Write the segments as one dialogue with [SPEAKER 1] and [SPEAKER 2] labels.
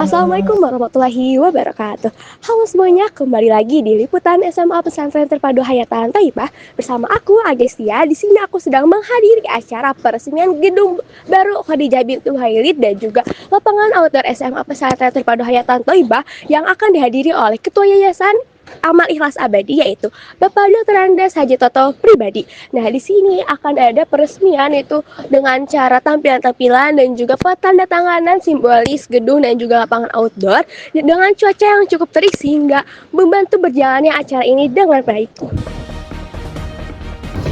[SPEAKER 1] Assalamualaikum warahmatullahi wabarakatuh. Halo semuanya, kembali lagi di liputan SMA Pesantren Terpadu Hayatan Thaibah bersama aku Agestia. Di sini aku sedang menghadiri acara peresmian gedung baru Khadijah bintu Khuwailid dan juga lapangan outdoor SMA Pesantren Terpadu Hayatan Thaibah yang akan dihadiri oleh Ketua Yayasan Amal Ikhlas Abadi yaitu Bapak Dr. Andes Haji Toto Pribadi. Nah, di sini akan ada peresmian itu dengan cara tampilan-tampilan dan juga tanda tanganan simbolis gedung dan juga lapangan outdoor dengan cuaca yang cukup terik sehingga membantu berjalannya acara ini dengan baik.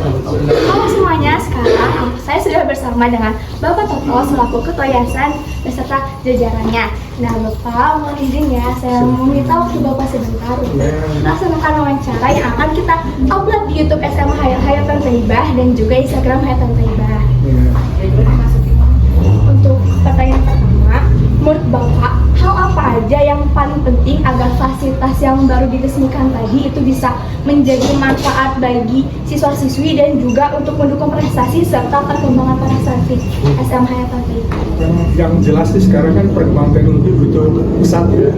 [SPEAKER 2] Halo semuanya, sekarang saya sudah bersama dengan Bapak Toto selaku Ketua Yayasan beserta jajarannya. Nah, Bapak mohon izin ya, saya meminta waktu Bapak sebentar untuk melaksanakan wawancara yang akan kita upload di YouTube SMA Hayatan Thaibah dan juga Instagram Hayatan Thaibah. Untuk pertanyaan pertama, menurut Bapak, hal apa aja yang paling penting agar fasilitas yang baru diresmikan tadi itu bisa menjadi manfaat bagi siswa-siswi dan juga untuk mendukung prestasi serta perkembangan para santri SMA Hayatan Thaibah?
[SPEAKER 3] Yang jelas sih sekarang kan perkembangan teknologi begitu pesat ya.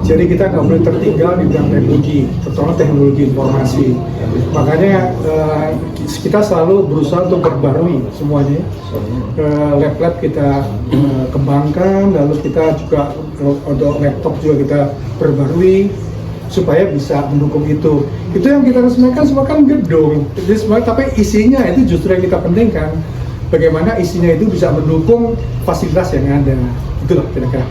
[SPEAKER 3] Jadi kita nggak boleh tertinggal di bidang teknologi, terutama teknologi informasi. Makanya kita selalu berusaha untuk perbarui semuanya. Lab-lab kita kembangkan, lalu kita juga untuk laptop juga kita perbarui supaya bisa mendukung itu. Itu yang kita resmikan semua kan gedung. Jadi semua, tapi isinya itu justru yang kita pentingkan. Bagaimana isinya itu bisa mendukung fasilitas yang ada. Itulah kira-kira.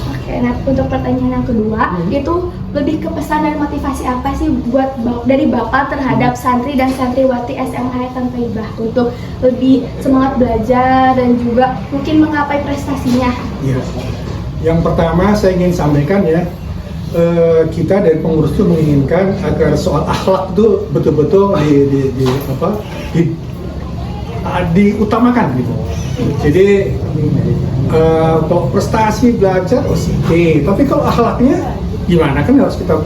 [SPEAKER 2] Oke, nah untuk pertanyaan yang kedua, itu lebih ke pesan dan motivasi apa sih buat dari Bapak terhadap santri dan santriwati SMA Hayatan Thaibah untuk lebih semangat belajar dan juga mungkin menggapai prestasinya?
[SPEAKER 3] Iya. Yang pertama saya ingin sampaikan ya, kita dari pengurus itu menginginkan agar soal akhlak itu betul-betul diutamakan gitu. Jadi kalau prestasi belajar oke, tapi kalau akhlaknya gimana, kan harus kita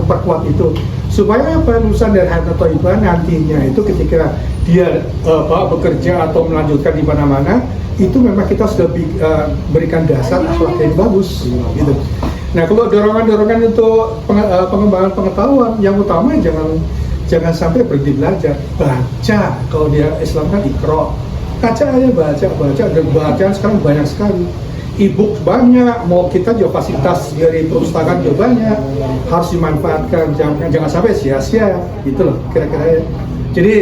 [SPEAKER 3] perkuat itu supaya apa, lulusan dari Hayatan Thaibah nantinya itu ketika dia bekerja atau melanjutkan di mana-mana itu memang kita sudah berikan dasar akhlak yang bagus gitu. Nah, kalau dorongan-dorongan untuk pengembangan pengetahuan, yang utama jangan sampai berhenti belajar, baca. Kalau dia Islam kan ikro, baca aja, baca, dan bacaan sekarang banyak sekali, e-book banyak, mau kita juga fasilitas dari perpustakaan juga banyak, harus dimanfaatkan, jangan sampai sia-sia gitu loh kira-kira ya. Jadi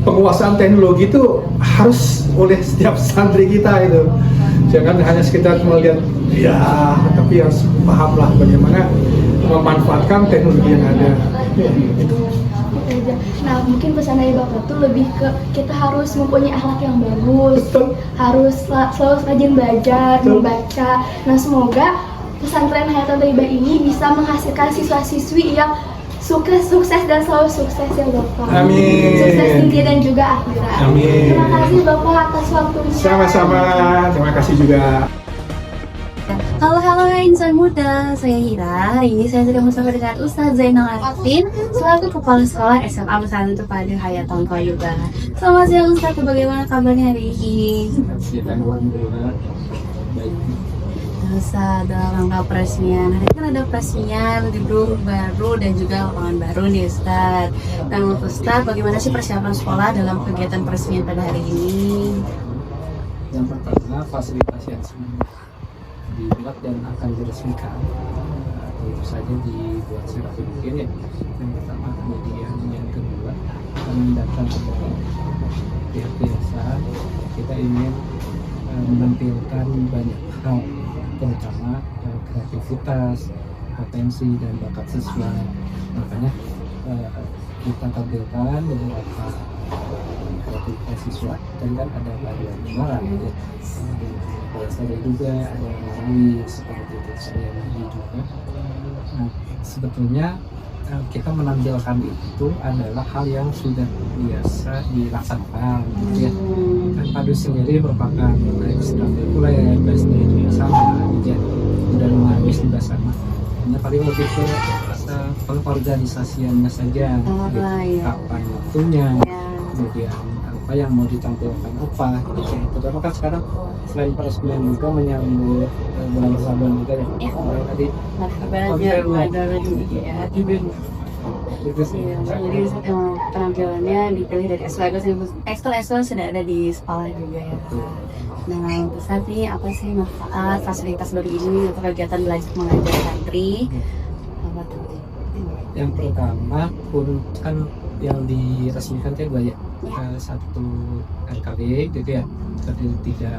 [SPEAKER 3] penguasaan teknologi itu harus oleh setiap santri kita itu, jangan hanya sekitar melihat ya, tapi harus pahamlah bagaimana memanfaatkan teknologi yang ada. Itu.
[SPEAKER 2] Nah, mungkin pesan dari Bapak tuh lebih ke kita harus mempunyai akhlak yang bagus.
[SPEAKER 3] Betul.
[SPEAKER 2] Harus selalu rajin belajar,
[SPEAKER 3] Betul.
[SPEAKER 2] membaca. Nah, semoga pesantren Hayatan Thaibah ini bisa menghasilkan siswa-siswi yang sukses dan selalu sukses ya Bapak.
[SPEAKER 3] Amin.
[SPEAKER 2] Sukses dunia dan juga akhirat.
[SPEAKER 3] Amin.
[SPEAKER 2] Terima kasih Bapak atas waktunya.
[SPEAKER 3] Sama-sama, terima kasih juga.
[SPEAKER 4] Halo insan muda, saya Hira. Hari ini saya sedang bersama dengan Ustadz Zainal Arifin selaku Kepala Sekolah SMA Pesantren Terpadu Hayatan Thaibah. Selamat siang Ustadz, bagaimana kabarnya hari ini? Ustadz, dalam rangka peresmian, hari ini kan ada peresmian gedung baru dan juga lapangan baru nih Ustadz. Dan menurut Ustadz, bagaimana sih persiapan sekolah dalam kegiatan peresmian pada hari ini?
[SPEAKER 5] Yang pertama, fasilitas yang dibuat dan akan diresmikan tentu saja dibuat serapi mungkin ya. Yang pertama, kemudian yang kedua kami datang kepada pihak yayasan, kita ingin menampilkan banyak hal, terutama kreativitas, potensi dan bakat siswa. Makanya kita tampilkan beberapa kreativitas siswa. Dan kan ada bagian luar gitu. Saya juga ada yang melalui seperti itu, saya juga. Nah, sebetulnya kita menampilkan itu adalah hal yang sudah biasa dilaksanakan gitu ya. Kan Padu sendiri merupakan ekstrakurikuler dari sama jadi sudah mengamis juga sama. Hanya paling lebih ke pengorganisasiannya saja, gitu. Kapan waktunya, kemudian apa yang mau ditampilkan apa gitu. Terutama kan sekarang selain peresmian juga menyambut bulan Ramadan juga ya.
[SPEAKER 4] Iya.
[SPEAKER 5] Tadi
[SPEAKER 4] Belajar ada lagi ya.
[SPEAKER 5] itu sih.
[SPEAKER 4] Iya, jadi penampilannya dipilih dari ekskul sudah ada di sekolah juga ya. Nah, yang besar nih apa sih manfaat fasilitas baru ini untuk kegiatan belajar mengajar santri? Apa tuh?
[SPEAKER 5] Yang pertama pun kan yang diresmikan itu dua ya, satu RKB gitu ya, tadi tiga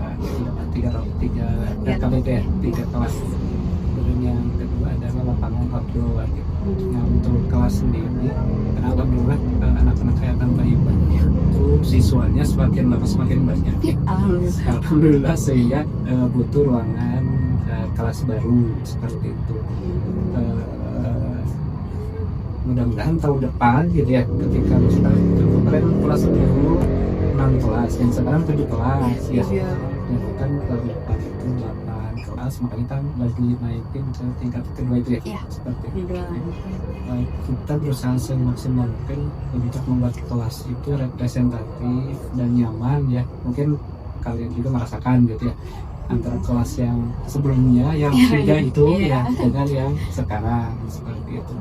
[SPEAKER 5] RKB itu ya, 3 kelas. Kemudian yang kedua adalah lapangan outdoor gitu. Nah untuk kelas sendiri, karena alhamdulillah anak-anak hayatan bayi itu siswanya semakin lama semakin banyak. Alhamdulillah sehingga butuh ruangan kelas baru seperti itu. Mudah-mudahan tahun depan gitu ya, ketika misalnya kemarin kelas 10 6 kelas dan sekarang 7 kelas ya. Dan kan tahun depan itu 8 kelas, makanya kan lagi naikin ke tingkat kedua itu ya. Seperti itu. Kita berusaha semaksimal mungkin untuk membuat kelas itu representatif dan nyaman ya. Mungkin kalian juga merasakan gitu ya, antara kelas yang sebelumnya yang tiga itu ya dengan yang sekarang seperti itu.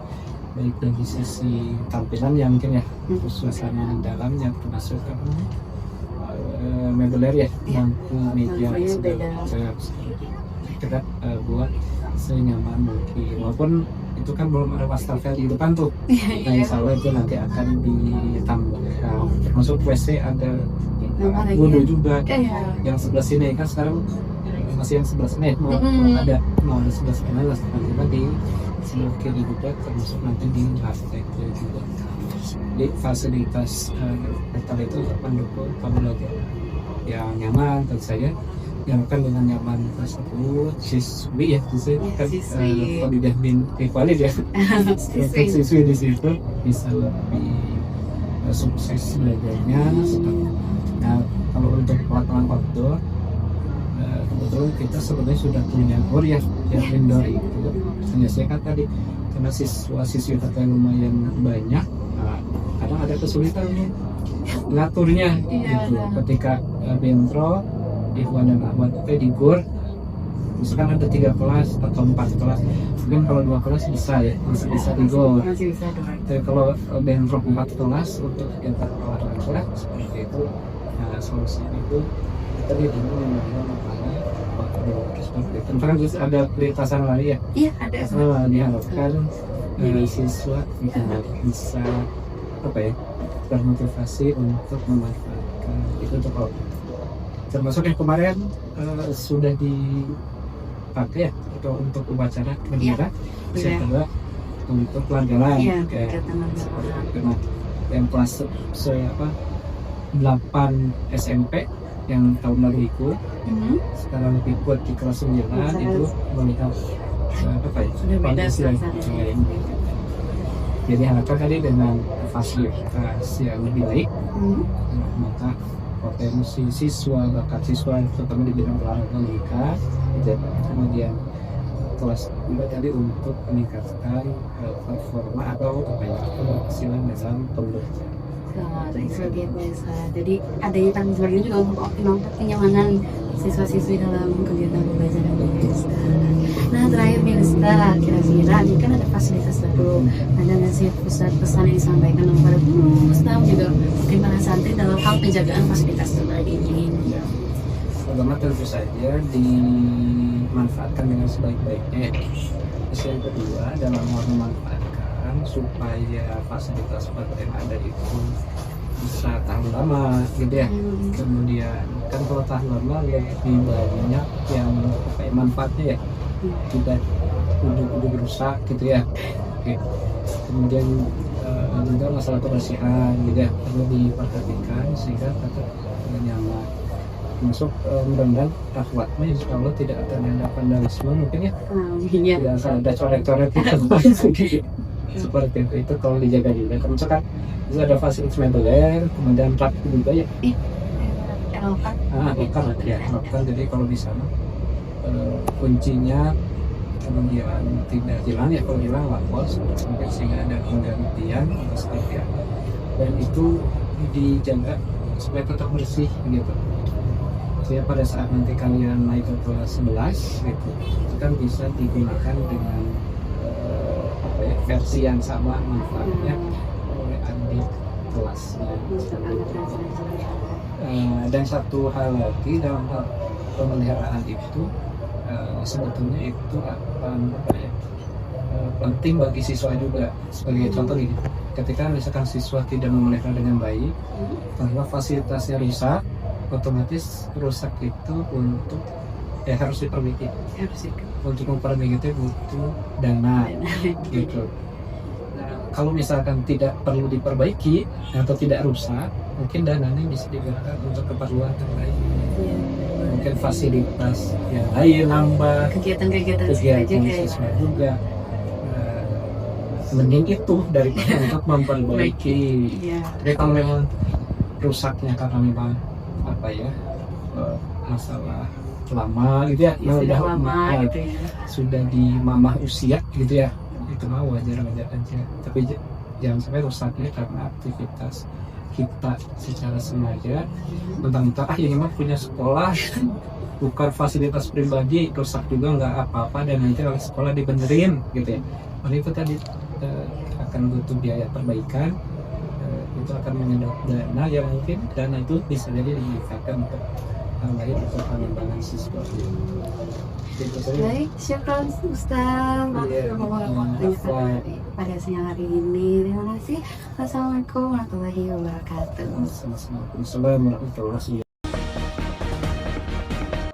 [SPEAKER 5] Baik dari sisi tampilan yang mungkin ya, suasana di dalamnya termasuk mebeler ya, bangku, meja, kita buat senyaman mungkin. Walaupun itu kan belum ada wastafel di depan tuh. Nah insya Allah itu nanti akan ditambahkan. Termasuk WC ada wudhu juga. Yang sebelah sini kan sekarang masih yang sebelah sini mau ada sebelah sini lah, nanti di sebelah kiri juga termasuk nanti di lantai juga. Jadi fasilitas hotel itu mendukung pembelajaran yang nyaman tentu saja, diharapkan dengan nyaman tersebut siswi ya kan kalau udah equality ya siswi di situ bisa lebih sukses belajarnya. Nah kalau untuk lapangan outdoor kebetulan kita sebenarnya sudah punya gor ya yang indoor itu. Hanya saya kan tadi karena siswa-siswi kita lumayan banyak, kadang ada kesulitan ngaturnya gitu. Ketika bentrok Ikhwan dan Ahmad di gor, misalkan ada 3 kelas atau 4 kelas, mungkin kalau 2 kelas bisa ya, bisa di gor. Tapi kalau bentrok 4 kelas untuk kegiatan olahraga seperti itu, nah solusinya itu tadi dulu memang seperti itu. Kan ada perlintasan lari ya? Iya ada. Diharapkan siswa bisa apa ya, termotivasi untuk memanfaatkan itu untuk termasuk yang kemarin sudah dipakai ya untuk upacara bendera, setelah untuk pelajaran yang kelas 8 SMP yang tahun lalu ikut, sekarang ikut di kelas 9 itu melihat apa ya,
[SPEAKER 4] sudah beda suasananya.
[SPEAKER 5] Jadi harapkan tadi dengan fasilitas yang lebih baik, maka potensi siswa, bakat siswa terutama di bidang olahraga meningkat, kemudian kelas juga tadi untuk meningkatkan performa atau keberhasilan dalam pembelajaran.
[SPEAKER 4] Jadi adanya tanggung jawab ini juga untuk optimalkan kenyamanan siswa-siswi dalam kegiatan pembelajaran Mister. Nah terakhir Mister, kira-kira ini kan ada fasilitas baru, ada nggak sih pesan yang disampaikan kepada guru, staf juga mungkin para santri dalam hal penjagaan fasilitas terbaik ini?
[SPEAKER 5] Pertama tentu saja dimanfaatkan dengan sebaik-baiknya. Terus yang kedua dalam memanfaatkan supaya fasilitas yang ada itu bisa tahan lama gitu ya. Kemudian kan kalau tahan lama lebih banyak yang manfaatnya ya, tidak udah rusak gitu ya. Oke. Kemudian juga masalah kebersihan gitu ya, perlu diperhatikan sehingga tetap nyaman. Masuk mudah-mudahan rahmatnya insya Allah tidak akan ada vandalisme mungkin ya. Tidak ada coret-coret gitu. Seperti itu kalau dijaga juga. Kalau misalkan itu ada fasilitas mebeler, kemudian rak juga ya. Elokan. Jadi kalau di sana kuncinya kemudian tidak hilang ya, kalau hilang lapor mungkin sehingga ada penggantian atau seperti apa. Dan itu dijaga supaya tetap bersih gitu. Jadi pada saat nanti kalian naik ke kelas 11 gitu, itu kan bisa digunakan dengan versi yang sama manfaatnya oleh adik kelasnya. Dan satu hal lagi dalam hal pemeliharaan itu, sebetulnya itu akan penting bagi siswa juga. Sebagai contoh gini, ketika misalkan siswa tidak memelihara dengan baik, bahwa fasilitasnya rusak, otomatis rusak itu untuk harus diperbaiki. Untuk memperbaiki itu butuh dana gitu. Nah, kalau misalkan tidak perlu diperbaiki atau tidak rusak, mungkin dananya bisa digunakan untuk keperluan yang lain. Mungkin fasilitas yang lain nambah,
[SPEAKER 4] Kegiatan-kegiatan siswa juga ya.
[SPEAKER 5] siswa juga. Mending itu daripada untuk memperbaiki.
[SPEAKER 4] Iya.
[SPEAKER 5] Tapi kalau memang rusaknya karena memang masalah lama gitu ya,
[SPEAKER 4] Sudah
[SPEAKER 5] udah
[SPEAKER 4] lama gitu ya.
[SPEAKER 5] sudah di mamah usia gitu ya, itu mah wajar-wajar aja. Tapi jangan sampai rusaknya karena aktivitas kita secara sengaja, mentang-mentang ini mah punya sekolah bukan fasilitas pribadi, rusak juga nggak apa-apa dan nanti oleh sekolah dibenerin gitu ya. Oleh itu tadi akan butuh biaya perbaikan, itu akan menyedot dana yang mungkin dana itu bisa jadi dimanfaatkan untuk hal lain untuk pengembangan siswa.
[SPEAKER 4] Baik, syukran Ustaz.
[SPEAKER 5] Iya.
[SPEAKER 4] Waktunya pada siang hari ini. Terima kasih. Wassalamualaikum warahmatullahi wabarakatuh.
[SPEAKER 5] Assalamualaikum warahmatullahi wabarakatuh.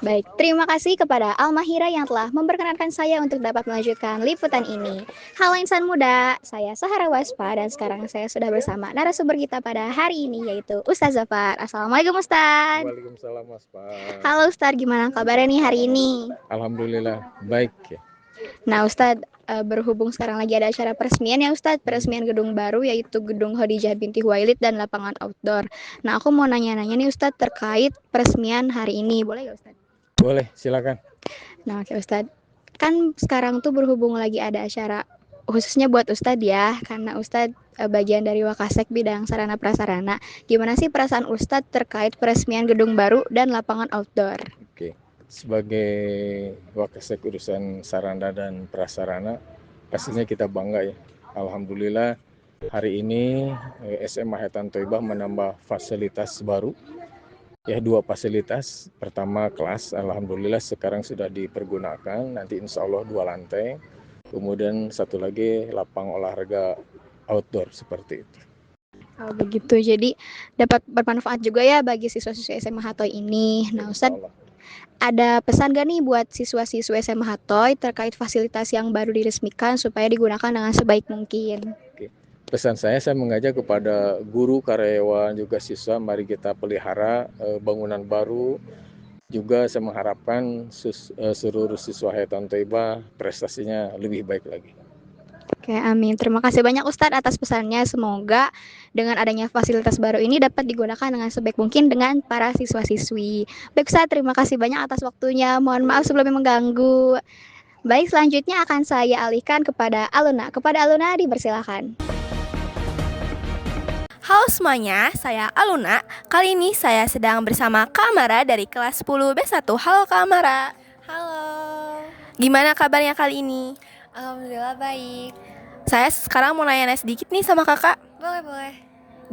[SPEAKER 6] Baik, terima kasih kepada Al-Mahira yang telah memperkenankan saya untuk dapat melanjutkan liputan ini. Halo insan muda, saya Sahara Waspa dan sekarang saya sudah bersama narasumber kita pada hari ini yaitu Ustaz Zafar. Assalamualaikum Ustaz.
[SPEAKER 7] Waalaikumsalam Mas Pak.
[SPEAKER 6] Halo Ustaz, gimana kabarnya nih hari ini?
[SPEAKER 7] Alhamdulillah baik ya.
[SPEAKER 6] Nah Ustaz, berhubung sekarang lagi ada acara peresmian ya Ustaz, peresmian gedung baru yaitu gedung Khadijah binti Huwailid dan lapangan outdoor. Nah aku mau nanya-nanya nih Ustaz terkait peresmian hari ini, boleh gak Ustaz?
[SPEAKER 7] Boleh, silakan.
[SPEAKER 6] Nah oke Ustaz, kan sekarang tuh berhubung lagi ada acara khususnya buat Ustadz ya, karena Ustadz bagian dari Wakasek bidang sarana prasarana. Gimana sih perasaan Ustadz terkait peresmian gedung baru dan lapangan outdoor?
[SPEAKER 7] Oke. Sebagai Wakasek urusan sarana dan prasarana, pastinya kita bangga ya. Alhamdulillah hari ini SMA Hayatan Thoibah menambah fasilitas baru. Ya, 2 fasilitas. Pertama kelas, alhamdulillah sekarang sudah dipergunakan. Nanti insya Allah 2 lantai. Kemudian satu lagi lapang olahraga outdoor seperti itu.
[SPEAKER 6] Oh begitu, jadi dapat bermanfaat juga ya bagi siswa-siswa SMA Hatoy ini. Nah Ustadz, ada pesan gak nih buat siswa-siswa SMA Hatoy terkait fasilitas yang baru diresmikan supaya digunakan dengan sebaik mungkin?
[SPEAKER 7] Pesan saya mengajak kepada guru, karyawan, juga siswa, mari kita pelihara bangunan baru. Juga saya mengharapkan seluruh siswa Hayatan Thoibah prestasinya lebih baik lagi.
[SPEAKER 6] Oke, amin. Terima kasih banyak Ustadz atas pesannya. Semoga dengan adanya fasilitas baru ini dapat digunakan dengan sebaik mungkin dengan para siswa-siswi. Baik Ustadz, terima kasih banyak atas waktunya. Mohon maaf sebelumnya mengganggu. Baik, selanjutnya akan saya alihkan kepada Aluna. Kepada Aluna, dipersilakan.
[SPEAKER 8] Halo semuanya, saya Aluna. Kali ini saya sedang bersama Kak Amara dari kelas 10 B1. Halo Kak Amara.
[SPEAKER 9] Halo.
[SPEAKER 8] Gimana kabarnya kali ini?
[SPEAKER 9] Alhamdulillah baik.
[SPEAKER 8] Saya sekarang mau nanya sedikit nih sama kakak.
[SPEAKER 9] Boleh.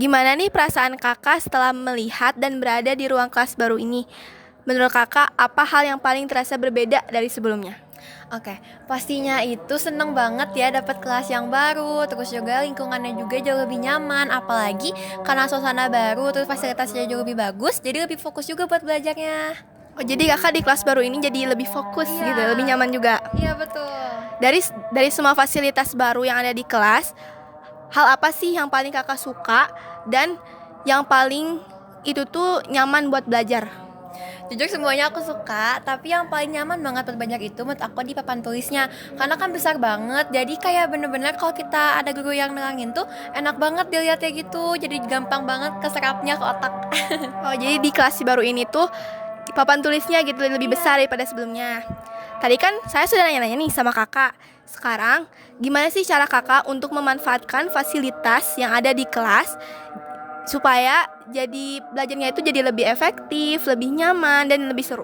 [SPEAKER 8] Gimana nih perasaan kakak setelah melihat dan berada di ruang kelas baru ini? Menurut kakak, apa hal yang paling terasa berbeda dari sebelumnya?
[SPEAKER 9] Oke, pastinya itu seneng banget ya dapat kelas yang baru. Terus juga lingkungannya juga jauh lebih nyaman. Apalagi karena suasana baru, terus fasilitasnya jauh lebih bagus. Jadi lebih fokus juga buat belajarnya.
[SPEAKER 8] Oh, jadi kakak di kelas baru ini jadi lebih fokus gitu, lebih nyaman juga.
[SPEAKER 9] Iya betul.
[SPEAKER 8] Dari semua fasilitas baru yang ada di kelas, hal apa sih yang paling kakak suka dan yang paling itu tuh nyaman buat belajar?
[SPEAKER 9] Jujur semuanya aku suka, tapi yang paling nyaman banget buat belajar itu menurut aku di papan tulisnya. Karena kan besar banget, jadi kayak bener-bener kalau kita ada guru yang nerangin tuh enak banget dilihatnya gitu. Jadi gampang banget keserapnya ke otak.
[SPEAKER 8] Oh, jadi di kelas baru ini tuh papan tulisnya gitu lebih besar daripada sebelumnya. Tadi kan saya sudah nanya-nanya nih sama kakak. Sekarang gimana sih cara kakak untuk memanfaatkan fasilitas yang ada di kelas supaya jadi belajarnya itu jadi lebih efektif, lebih nyaman dan lebih seru.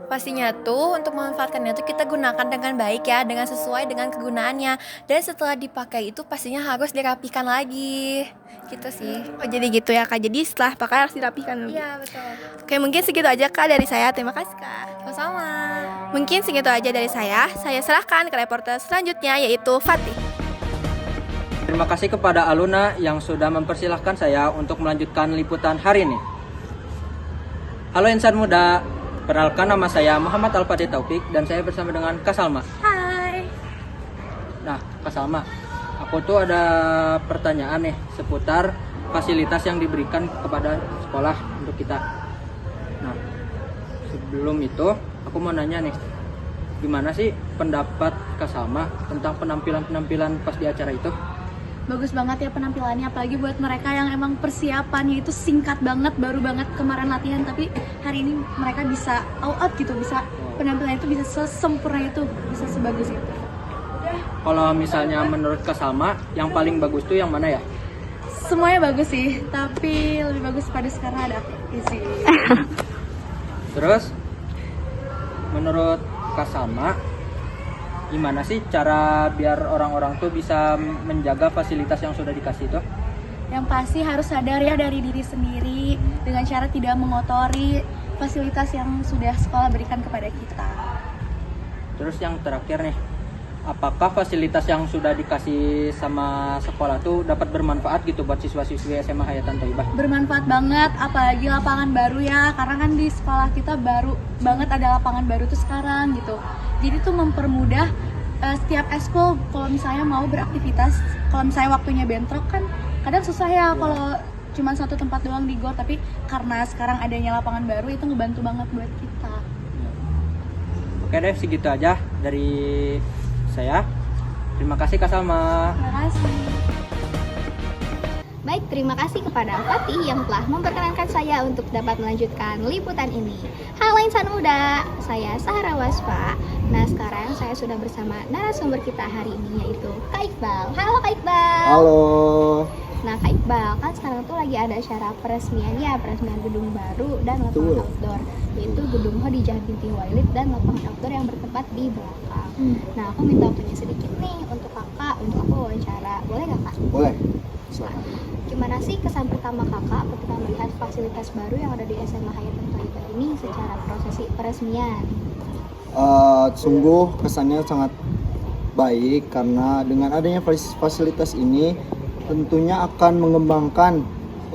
[SPEAKER 9] Pastinya tuh untuk memanfaatkannya tuh kita gunakan dengan baik ya, dengan sesuai dengan kegunaannya. Dan setelah dipakai itu pastinya harus dirapikan lagi. Gitu sih.
[SPEAKER 8] Oh, jadi gitu ya Kak. Jadi setelah pakai harus dirapikan dulu.
[SPEAKER 9] Iya, betul.
[SPEAKER 8] Oke, mungkin segitu aja Kak dari saya. Terima kasih Kak.
[SPEAKER 9] Sama-sama.
[SPEAKER 8] Mungkin segitu aja dari saya. Saya serahkan ke reporter selanjutnya yaitu Fatih.
[SPEAKER 10] Terima kasih kepada Aluna yang sudah mempersilahkan saya untuk melanjutkan liputan hari ini. Halo insan muda, perkenalkan nama saya Muhammad Al-Fatih Taufik dan saya bersama dengan Kak Salma.
[SPEAKER 2] Hai.
[SPEAKER 10] Nah, Kak Salma, aku tuh ada pertanyaan nih seputar fasilitas yang diberikan kepada sekolah untuk kita. Nah, sebelum itu aku mau nanya nih, gimana sih pendapat Kak Salma tentang penampilan-penampilan pas di acara itu?
[SPEAKER 2] Bagus banget ya penampilannya, apalagi buat mereka yang emang persiapannya itu singkat banget, baru banget kemarin latihan, tapi hari ini mereka bisa all out gitu, bisa penampilannya itu bisa sesempurna itu, bisa sebagus itu.
[SPEAKER 10] Kalau misalnya menurut Kak Salma, yang paling bagus tuh yang mana ya?
[SPEAKER 2] Semuanya bagus sih, tapi lebih bagus pada sekarang ada isi.
[SPEAKER 10] Terus, menurut Kak Salma, gimana sih cara biar orang-orang tuh bisa menjaga fasilitas yang sudah dikasih itu?
[SPEAKER 2] Yang pasti harus sadar ya dari diri sendiri dengan cara tidak mengotori fasilitas yang sudah sekolah berikan kepada kita.
[SPEAKER 10] Terus yang terakhir nih, apakah fasilitas yang sudah dikasih sama sekolah tuh dapat bermanfaat gitu buat siswa-siswi SMA Hayatan Thaibah?
[SPEAKER 2] Bermanfaat banget, apalagi lapangan baru ya, karena kan di sekolah kita baru banget ada lapangan baru tuh sekarang gitu. Jadi tuh mempermudah setiap eskul kalau misalnya mau beraktivitas, kalau misalnya waktunya bentrok kan kadang susah ya kalau cuma satu tempat doang di gor, tapi karena sekarang adanya lapangan baru itu ngebantu banget buat kita.
[SPEAKER 10] Oke deh, segitu aja dari saya. Terima kasih Kak Salma.
[SPEAKER 2] Terima kasih.
[SPEAKER 6] Baik, terima kasih kepada Fatih yang telah memperkenankan saya untuk dapat melanjutkan liputan ini. Halo insan muda, saya Sahara Wasfa. Nah, sekarang saya sudah bersama narasumber kita hari ini yaitu Kak Iqbal. Halo Kak Iqbal.
[SPEAKER 11] Halo.
[SPEAKER 6] Nah Kak Iqbal, kan sekarang tuh lagi ada acara peresmian gedung baru dan lapangan outdoor, yaitu gedung Khadijah binti Khuwailid dan lapangan outdoor yang bertempat di belakang. Nah, aku minta waktunya sedikit nih untuk kakak, untuk aku wawancara. Boleh nggak Kak?
[SPEAKER 11] Boleh.
[SPEAKER 6] Gimana sih kesan pertama kakak ketika melihat fasilitas baru yang ada di SMA Hayatan Thaibah ini secara prosesi peresmian?
[SPEAKER 11] Sungguh kesannya sangat baik karena dengan adanya fasilitas ini tentunya akan mengembangkan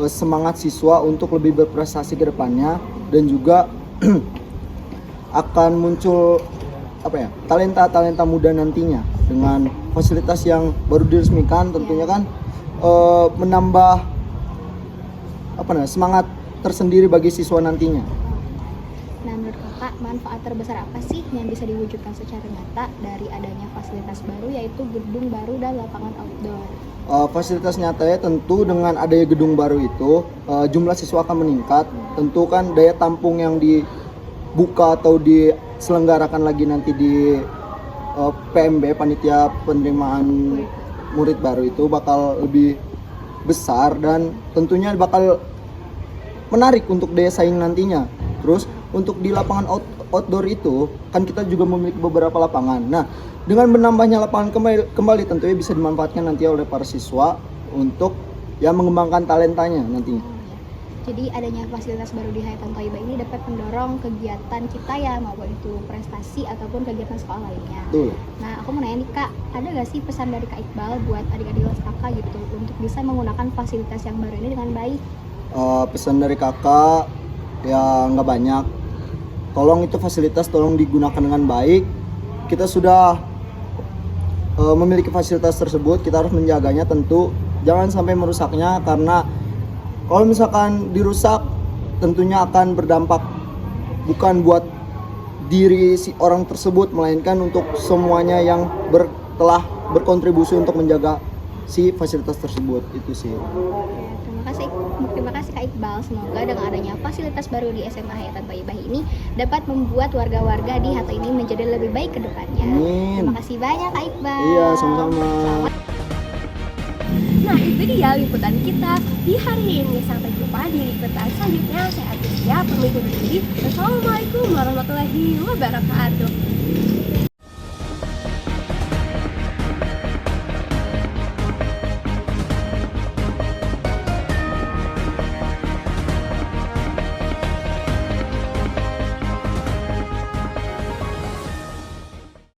[SPEAKER 11] semangat siswa untuk lebih berprestasi ke depannya dan juga akan muncul talenta-talenta muda nantinya. Dengan fasilitas yang baru diresmikan tentunya kan menambah semangat tersendiri bagi siswa nantinya.
[SPEAKER 6] Nah, menurut kakak manfaat terbesar apa sih yang bisa diwujudkan secara nyata dari adanya fasilitas baru yaitu gedung baru dan lapangan outdoor?
[SPEAKER 11] Fasilitas nyatanya tentu dengan adanya gedung baru itu jumlah siswa akan meningkat. Tentu kan daya tampung yang dibuka atau diselenggarakan lagi nanti di PMB, panitia penerimaan murid baru itu bakal lebih besar dan tentunya bakal menarik untuk daya saing nantinya. Terus untuk di lapangan outdoor itu kan kita juga memiliki beberapa lapangan. Nah, dengan menambahnya lapangan kembali tentunya bisa dimanfaatkan nanti oleh para siswa untuk mengembangkan talentanya nantinya.
[SPEAKER 6] Jadi adanya fasilitas baru di Hayatan Thaibah ini dapat mendorong kegiatan kita ya, maupun itu prestasi ataupun kegiatan sekolah lainnya.
[SPEAKER 11] Betul.
[SPEAKER 6] Nah, aku mau nanya nih Kak, ada gak sih pesan dari Kak Iqbal buat adik-adik kelas kakak gitu untuk bisa menggunakan fasilitas yang baru ini dengan baik?
[SPEAKER 11] Pesan dari kakak ya nggak banyak. Tolong itu fasilitas tolong digunakan dengan baik. Kita sudah memiliki fasilitas tersebut, kita harus menjaganya tentu. Jangan sampai merusaknya karena kalau misalkan dirusak tentunya akan berdampak bukan buat diri si orang tersebut melainkan untuk semuanya yang telah berkontribusi untuk menjaga si fasilitas tersebut itu sih.
[SPEAKER 6] Terima kasih Kak Iqbal. Semoga dengan adanya fasilitas baru di SMA Hayatan Thaibah ini dapat membuat warga-warga di Hatta ini menjadi lebih baik ke depannya.
[SPEAKER 11] Amin.
[SPEAKER 6] Terima kasih banyak Kak Iqbal.
[SPEAKER 11] Iya, sama-sama.
[SPEAKER 2] Nah, itu
[SPEAKER 1] itu dia liputan kita di hari ini. Sampai jumpa di liputan selanjutnya. Saya Agustia pamit undur diri. Wassalamualaikum warahmatullahi wabarakatuh.